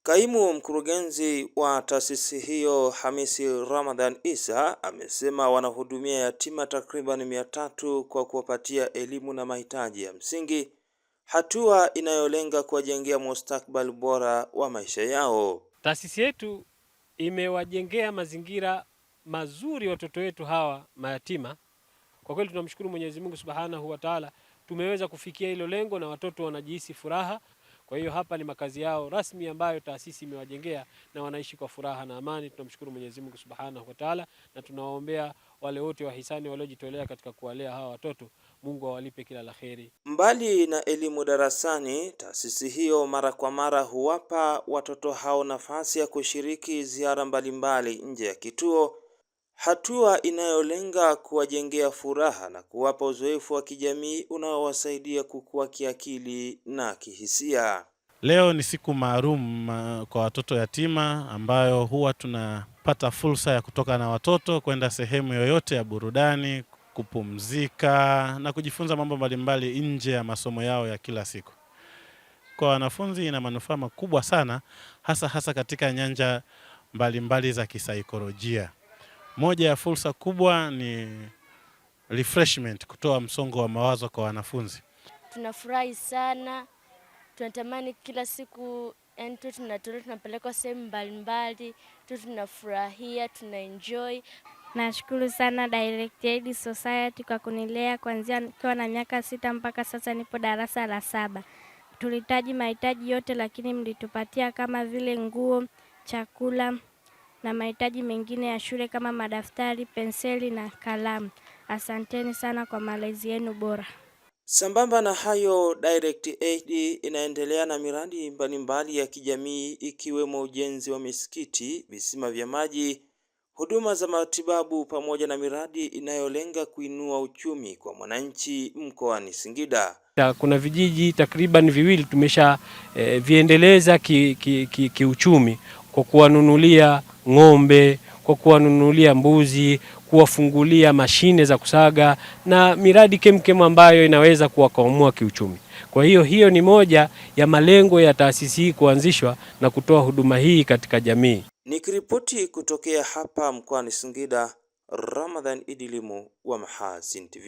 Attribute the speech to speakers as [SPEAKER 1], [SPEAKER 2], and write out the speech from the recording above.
[SPEAKER 1] Kaimu mkurugenzi wa taasisi hiyo Hamisi Ramadhan Isa amesema wanahudumia yatima takriban 300 kwa kuwapatia elimu na mahitaji ya msingi, hatua inayolenga kuwajengea mustakabali bora wa maisha yao.
[SPEAKER 2] Taasisi yetu imewajengea mazingira mazuri watoto wetu hawa mayatima. Kwa kweli tunamshukuru Mwenyezi Mungu Subhanahu wa Ta'ala, tumeweza kufikia hilo lengo na watoto wanajihisi furaha. Kwa hiyo hapa ni makazi yao rasmi ambayo taasisi imewajengea na wanaishi kwa furaha na amani. Tunamshukuru Mwenyezi Mungu Subhanahu wa Ta'ala na tunawaombea wale wote wahisani waliojitolea katika kuwalea hawa watoto, Mungu awalipe kila la kheri.
[SPEAKER 1] Mbali na elimu darasani, taasisi hiyo mara kwa mara huwapa watoto hao nafasi ya kushiriki ziara mbalimbali nje ya kituo, hatua inayolenga kuwajengea furaha na kuwapa uzoefu wa kijamii unaowasaidia kukua kiakili na kihisia.
[SPEAKER 3] Leo ni siku maalum kwa watoto yatima ambayo huwa tunapata fursa ya kutoka na watoto kwenda sehemu yoyote ya burudani, kupumzika na kujifunza mambo mbalimbali nje ya masomo yao ya kila siku. Kwa wanafunzi ina manufaa makubwa sana, hasa katika nyanja mbalimbali za kisaikolojia. Moja ya fursa kubwa ni refreshment, kutoa msongo wa mawazo kwa wanafunzi.
[SPEAKER 4] Tunafurahi sana, tunatamani kila siku tunapelekwa sehemu mbalimbali, tunafurahia, tunaenjoy.
[SPEAKER 5] Nashukuru sana Direct Aid Society kwa kunilea kuanzia nikiwa na miaka 6 mpaka sasa nipo darasa la 7. Tulihitaji mahitaji yote lakini mlitupatia kama vile nguo, chakula na mahitaji mengine ya shule kama madaftari, penseli na kalamu. Asanteni sana kwa malezi yenu bora.
[SPEAKER 1] Sambamba na hayo, Direct Aid inaendelea na miradi mbalimbali ya kijamii ikiwemo ujenzi wa misikiti, visima vya maji, huduma za matibabu pamoja na miradi inayolenga kuinua uchumi kwa mwananchi mkoani Singida.
[SPEAKER 2] Kuna vijiji takriban 2 tumesha viendeleza kiuchumi kwa kuwanunulia ng'ombe, kwa kuwanunulia mbuzi, kuwafungulia mashine za kusaga na miradi kemkem ambayo inaweza kuwakwamua kiuchumi. Kwa hiyo ni moja ya malengo ya taasisi hii kuanzishwa na kutoa huduma hii katika jamii.
[SPEAKER 1] Nikiripoti kutokea hapa mkoani Singida, Ramadhan Idilimu wa Mahazin TV.